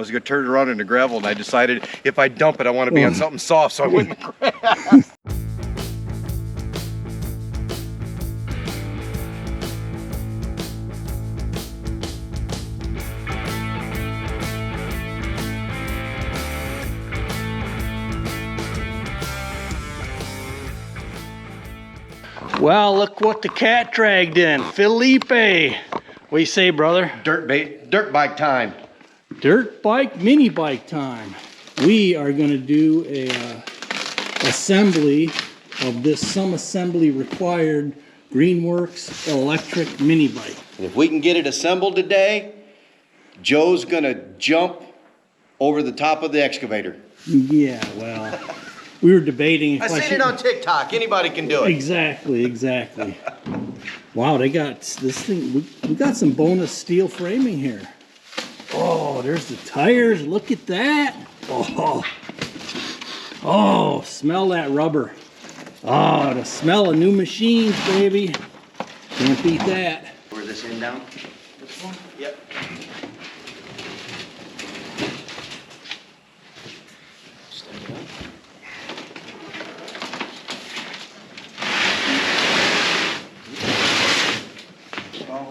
was going to turn it around into gravel, and I decided if I dump it, I want to be on something soft, so I went in the grass. Well, look what the cat dragged in. Felipe. What do you say, brother? Dirt bike time. Dirt bike, mini bike time. We are going to do a assembly of this some assembly required Greenworks electric mini bike. If we can get it assembled today, Joe's going to jump over the top of the excavator. Yeah, well, we were debating if I seen it on TikTok. Anybody can do it. Exactly. Wow, they got this thing. We got some bonus steel framing here. Oh, there's the tires. Look at that. Oh, smell that rubber. Oh, the smell of new machines, baby. Can't beat that. Where's this end down? This one? Yep.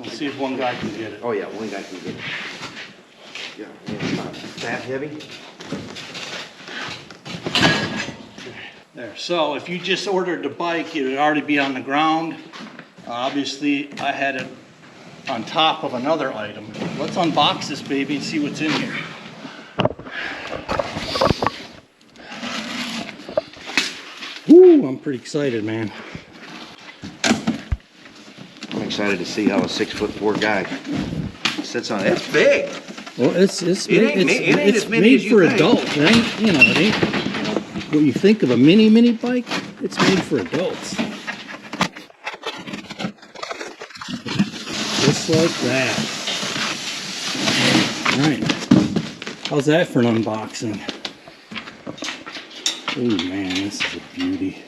Let's see if one guy can get it. Oh yeah, one guy can get it. Yeah, it's not that heavy. There. So if you just ordered the bike, it would already be on the ground. Obviously, I had it on top of another item. Let's unbox this baby and see what's in here. Woo! I'm pretty excited, man. I'm excited to see how a 6'4" guy sits on it. It's big. Well, it's made for adults. It ain't, you know, it ain't what you think of a mini bike. It's made for adults. Just like that. All right. How's that for an unboxing? Oh man, this is a beauty.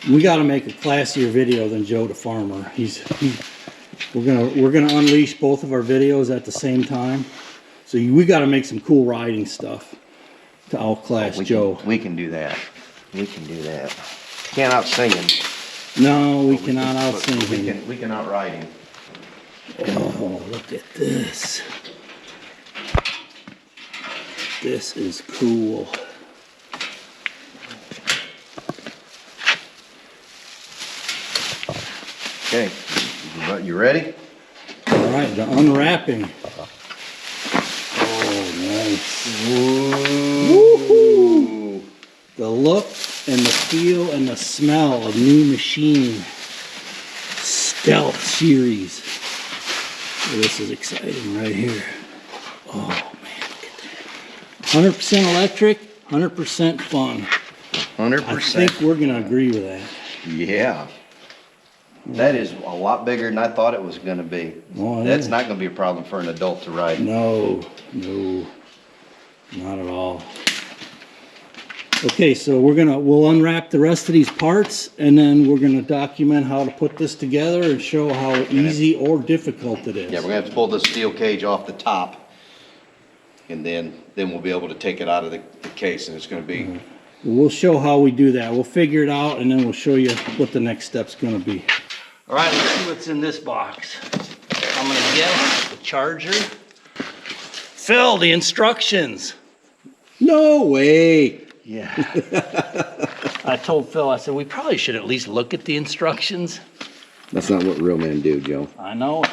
We got to make a classier video than Joe the Farmer. We're gonna unleash both of our videos at the same time. So we got to make some cool riding stuff to outclass Joe. We can do that. We can do that. Can't outsing him. No, we cannot outsing him. We can outride him. Oh, look at this. This is cool. Okay, you ready? All right, the unwrapping. Oh, nice. Woohoo! The look and the feel and the smell of New Machine Stealth Series. This is exciting right here. Oh man, look at that. 100% electric, 100% fun. 100%. I think we're gonna agree with that. Yeah. That is a lot bigger than I thought it was going to be. Oh, That's yeah. not going to be a problem for an adult to ride. No, not at all. Okay, so we'll unwrap the rest of these parts, and then we're gonna document how to put this together and show how easy or difficult it is. Yeah, we're going to have to pull this steel cage off the top, and then we'll be able to take it out of the case, and it's going to be... We'll show how we do that. We'll figure it out, and then we'll show you what the next step's gonna be. All right, let's see what's in this box. I'm gonna guess the charger. Phil, the instructions. No way! Yeah. I told Phil, I said, we probably should at least look at the instructions. That's not what real men do, Joe. I know it.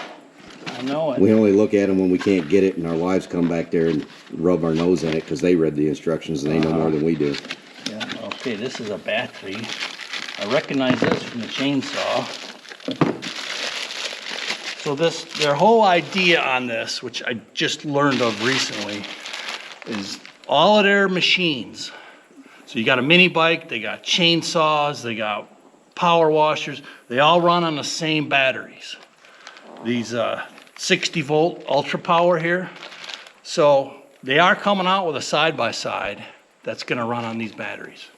I know it. We only look at them when we can't get it, and our wives come back there and rub our nose in it because they read the instructions and they know more than we do. Yeah, okay, this is a battery. I recognize this from the chainsaw. So their whole idea on this, which I just learned of recently, is all of their machines. So you got a mini bike, they got chainsaws, they got power washers, they all run on the same batteries. These 60 volt ultra power here. So they are coming out with a side-by-side that's gonna run on these batteries.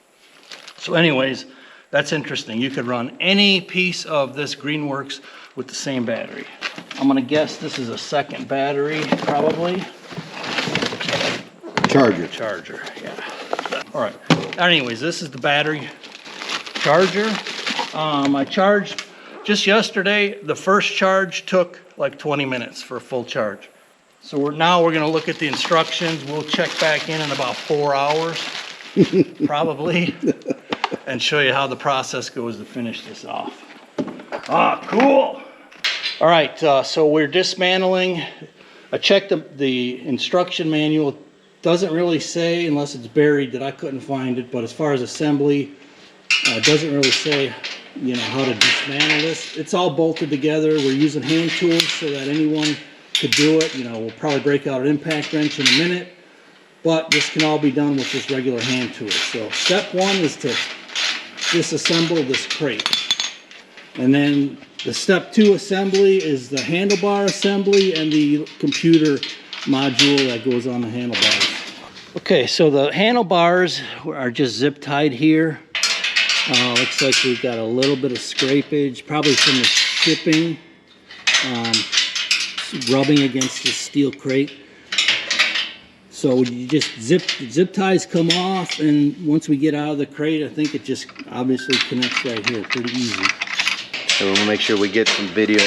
So anyways, that's interesting. You could run any piece of this Greenworks with the same battery. I'm gonna guess this is a second battery, probably. Charger. Yeah. All right. Anyways, this is the battery charger. I charged just yesterday. The first charge took like 20 minutes for a full charge. So we're gonna look at the instructions. We'll check back in about 4 hours, probably, and show you how the process goes to finish this off. Ah, cool. All right, so we're dismantling. I checked the instruction manual. Doesn't really say, unless it's buried, that I couldn't find it. But as far as assembly, it doesn't really say, you know, how to dismantle this. It's all bolted together. We're using hand tools so that anyone could do it. You know, we'll probably break out an impact wrench in a minute, but this can all be done with just regular hand tools. So step one is to disassemble this crate. And then the step two assembly is the handlebar assembly and the computer module that goes on the handlebars. Okay, so the handlebars are just zip tied here. Looks like we've got a little bit of scrapage, probably from the shipping, rubbing against the steel crate. So you just zip ties come off, and once we get out of the crate, I think it just obviously connects right here, pretty easy. So we'll make sure we get some video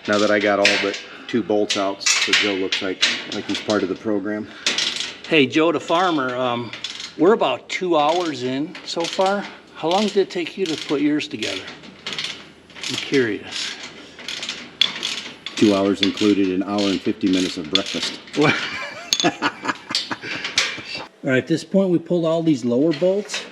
now that I got all but 2 bolts out, so Joe looks like he's part of the program. Hey, Joe the farmer, we're about 2 hours in so far. How long did it take you to put yours together? I'm curious. 2 hours included an hour and 50 minutes of breakfast. All right, at this point we pulled all these lower bolts,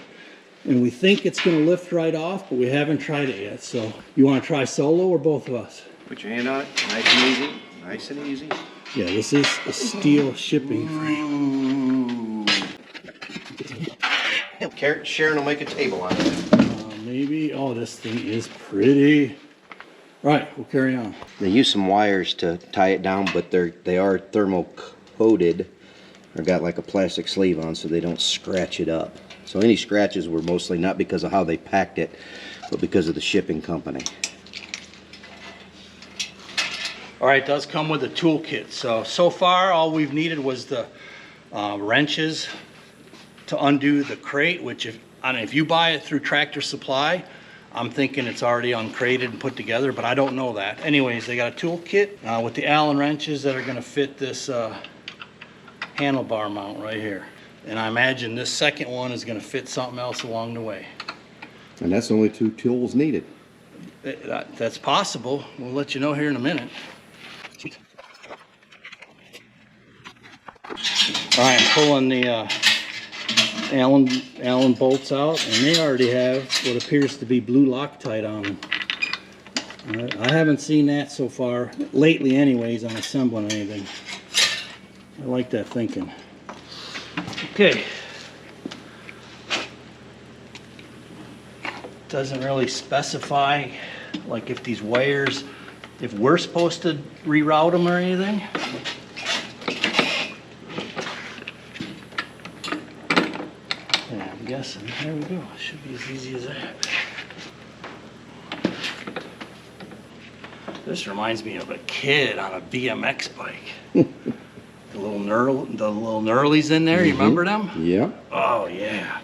and we think it's going to lift right off, but we haven't tried it yet. So you want to try solo or both of us? Put your hand on it, nice and easy, nice and easy. Yeah, this is a steel shipping frame. Sharon will make a table on it. Maybe. Oh, this thing is pretty. All right, we'll carry on. They use some wires to tie it down, but they are thermal coated, or got like a plastic sleeve on, so they don't scratch it up. So any scratches were mostly not because of how they packed it, but because of the shipping company. All right, it does come with a toolkit. So far all we've needed was the wrenches to undo the crate, which if you buy it through Tractor Supply, I'm thinking it's already uncrated and put together, but I don't know that. Anyways, they got a toolkit with the Allen wrenches that are gonna fit this handlebar mount right here. And I imagine this second one is gonna fit something else along the way. And that's only 2 tools needed. That's possible. We'll let you know here in a minute. All right, I'm pulling the Allen bolts out, and they already have what appears to be blue Loctite on them. I haven't seen that so far, lately anyways, on assembling anything. I like that thinking. Okay. Doesn't really specify, like, if these wires, if we're supposed to reroute them or anything. Yeah, I'm guessing. There we go. Should be as easy as that. This reminds me of a kid on a BMX bike. The little knurlies in there, you remember them? Yeah, Oh yeah.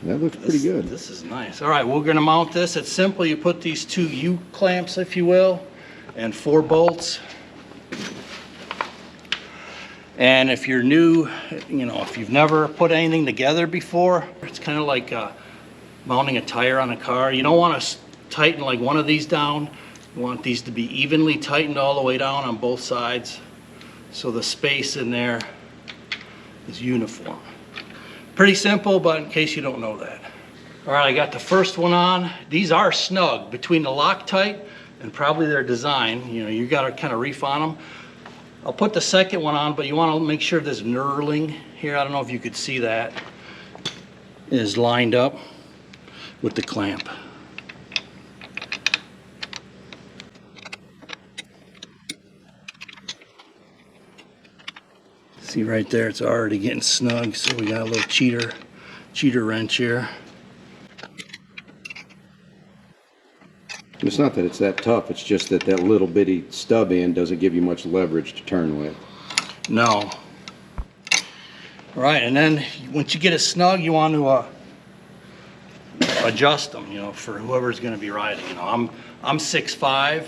that looks pretty good. This is nice. All right, we're gonna mount this. It's simple. You put these 2 U-clamps, if you will, and 4 bolts. And if you're new, you know, if you've never put anything together before, it's kind of like mounting a tire on a car. You don't want to tighten like one of these down. You want these to be evenly tightened all the way down on both sides, so the space in there is uniform. Pretty simple, but in case you don't know that. All right, I got the first one on. These are snug between the Loctite and probably their design. You know, you got to kind of reef on them. I'll put the second one on, but you want to make sure this knurling here, I don't know if you could see that, is lined up with the clamp. See right there, it's already getting snug, so we got a little cheater wrench here. It's not that it's that tough, it's just that that little bitty stub end doesn't give you much leverage to turn with. No. All right, and then once you get it snug, you want to adjust them, you know, for whoever's going to be riding. You know, I'm 6'5",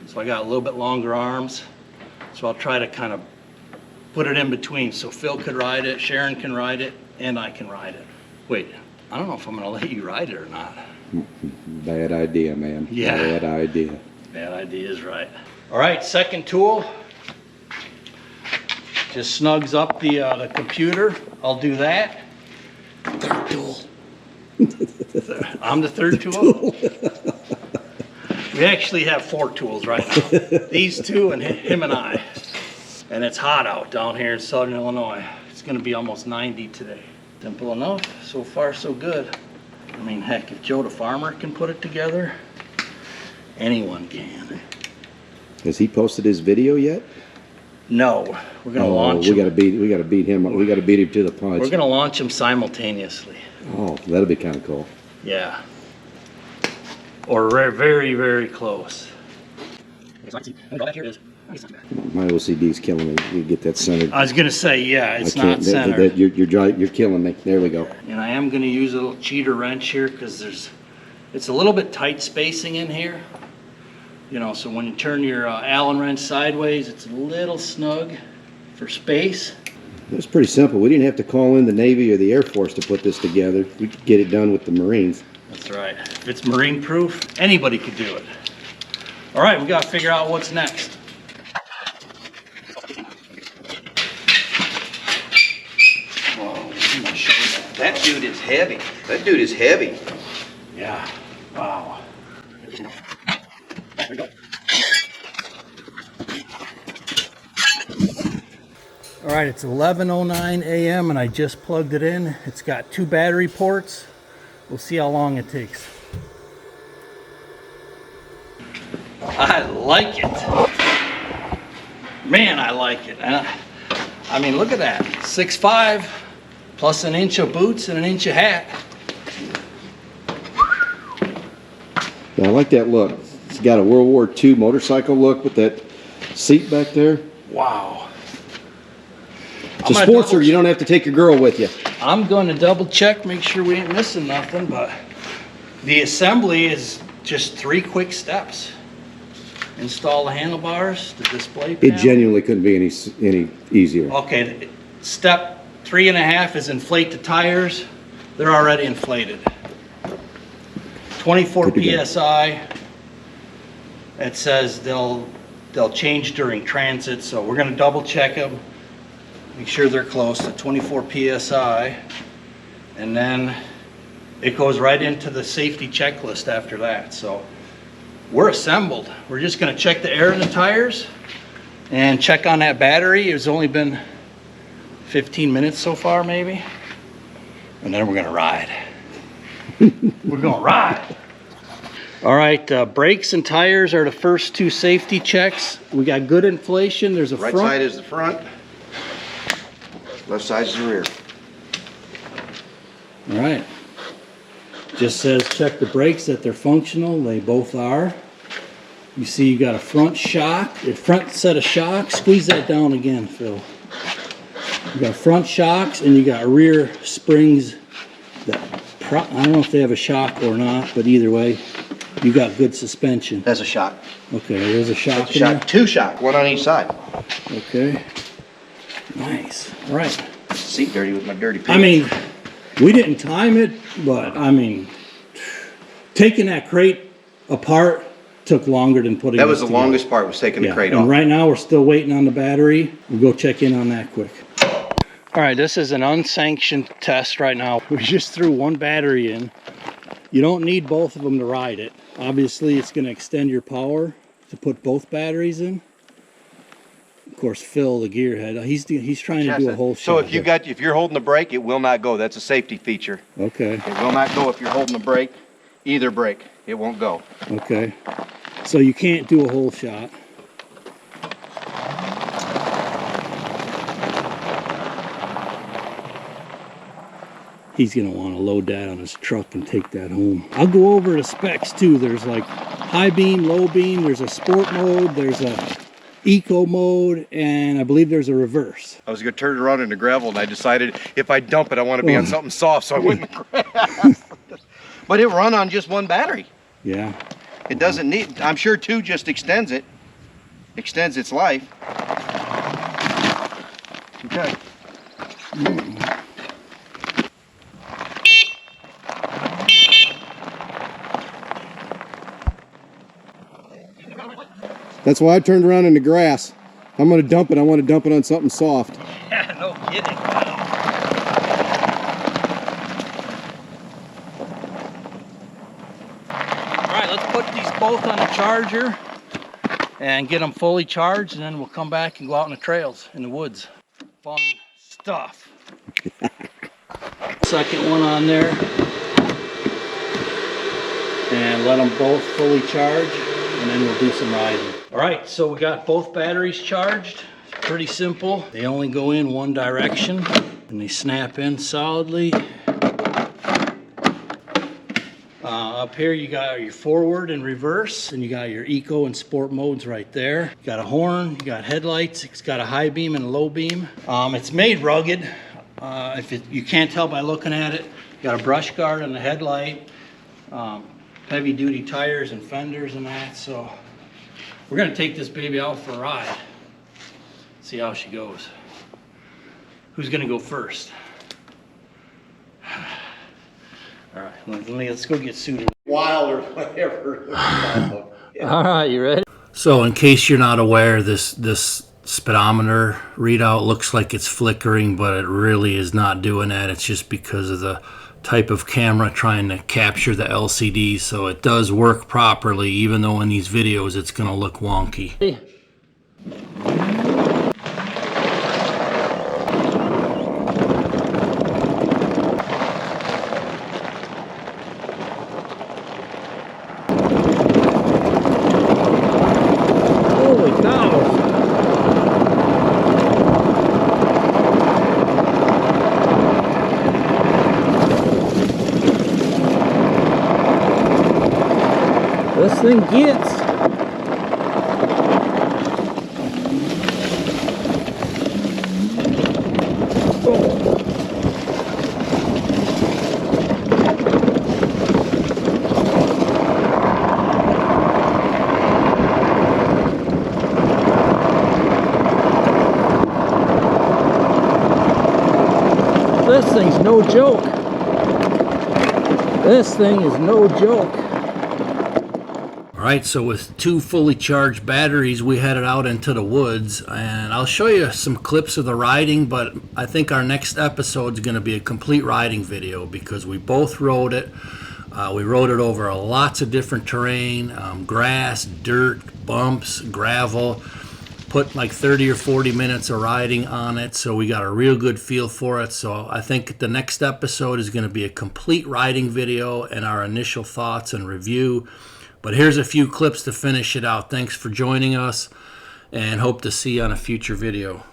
so I got a little bit longer arms. So I'll try to kind of put it in between so Phil could ride it, Sharon can ride it, and I can ride it. Wait, I don't know if I'm going to let you ride it or not. Bad idea, man. Yeah. Bad idea. Bad idea is right. All right, second tool. Just snugs up the computer. I'll do that. Third tool. I'm the third tool. We actually have 4 tools right now. These 2 and him and I. And it's hot out down here in Southern Illinois. It's gonna be almost 90 today. Simple enough, so far so good. I mean, heck, if Joe the farmer can put it together, anyone can. Has he posted his video yet? No, we're gonna launch we him. gotta beat him to the punch. We're gonna launch him simultaneously. Oh, that'll be kind of cool. Yeah. Or very, very close. My OCD's killing me. You get that centered. I was gonna say, yeah, it's I can't- not centered. You're killing me. There we go. And I am gonna use a little cheater wrench here because it's a little bit tight spacing in here. You know, so when you turn your Allen wrench sideways, it's a little snug for space. It's pretty simple. We didn't have to call in the Navy or the Air Force to put this together. We could get it done with the Marines. That's right. If it's marine proof, anybody could do it. All right, we gotta figure out what's next. Whoa, I'm gonna show you that. That dude is heavy. That dude is heavy. Yeah, wow. There we go. All right, it's 11:09 a.m. and I just plugged it in. It's got 2 battery ports. We'll see how long it takes. I like it. Man, I like it. And I mean, look at that. 6'5", plus an inch of boots and an inch of hat. Yeah, I like that look. It's got a World War II motorcycle look with that seat back there. Wow. It's a Sportster. You don't have to take your girl with you. I'm going to double check, make sure we ain't missing nothing, but the assembly is just 3 quick steps. Install the handlebars, the display panel. It genuinely couldn't be any easier. Okay, step 3.5 is inflate the tires. They're already inflated. 24 Good to go. PSI. It says they'll change during transit, so we're going to double check them. Make sure they're close to 24 PSI. And then it goes right into the safety checklist after that. So we're assembled. We're just going to check the air in the tires and check on that battery. It's only been 15 minutes so far, maybe. And then we're going to ride. We're going to ride. All right, brakes and tires are the first 2 safety checks. We got good inflation. There's a Right front. side is the front. Left side is the rear. All right. Just says check the brakes that they're functional. They both are. You see you got a front shock, a front set of shocks. Squeeze that down again, Phil. You got front shocks and you got rear springs that I don't know if they have a shock or not, but either way, you got good suspension. That's a shock. Okay, there's a shock That's a in there. shock. 2 shock. 1 on each side. Okay. Nice. All right. Seat dirty with my dirty pants. I mean, we didn't time it, but I mean, taking that crate apart took longer than putting it that was the together. longest part, was taking the crate and off. right now we're still waiting on the battery. We'll go check in on that quick. All right, this is an unsanctioned test right now. We just threw 1 battery in. You don't need both of them to ride it. Obviously, it's going to extend your power to put both batteries in. Of course, Phil, the gearhead, he's trying to do a whole So shot. if you're holding the brake, it will not go. That's a safety feature. Okay, It will not go if you're holding the brake. Either brake, it won't go. okay. So you can't do a whole shot. He's gonna want to load that on his truck and take that home. I'll go over the specs too. There's like high beam, low beam, there's a sport mode, there's a eco mode, and I believe there's a reverse. I was gonna turn it around into gravel, and I decided if I dump it, I want to be on something soft, so I went in the grass. But it run on just one battery. Yeah. It doesn't need, I'm sure 2 just extends its life. Okay. That's why I turned around in the grass. I'm gonna dump it. I want to dump it on something soft. Yeah, no kidding. All right, let's put these both on the charger and get them fully charged, and then we'll come back and go out in the trails, in the woods. Fun stuff. Second one on there. And let them both fully charge, and then we'll do some riding. All right, so we got both batteries charged. It's pretty simple. They only go in one direction, and they snap in solidly. Up here you got your forward and reverse, and you got your eco and sport modes right there. You got a horn, you got headlights, it's got a high beam and a low beam. It's made rugged. You can't tell by looking at it, you got a brush guard on the headlight, heavy duty tires and fenders and that. So we're gonna take this baby out for a ride, see how she goes. Who's gonna go first? All right, let's go get suited. Wild or whatever. All right, you ready? So in case you're not aware, this speedometer readout looks like it's flickering, but it really is not doing that. It's just because of the type of camera trying to capture the LCD, so it does work properly, even though in these videos it's gonna look wonky. Hey. This thing gets. This thing's no joke. This thing is no joke. Alright, so with 2 fully charged batteries, we headed out into the woods, and I'll show you some clips of the riding, but I think our next episode is going to be a complete riding video because we both rode it. We rode it over lots of different terrain, grass, dirt, bumps, gravel. Put like 30 or 40 minutes of riding on it, so we got a real good feel for it. So I think the next episode is going to be a complete riding video and our initial thoughts and review. But here's a few clips to finish it out. Thanks for joining us, and hope to see you on a future video.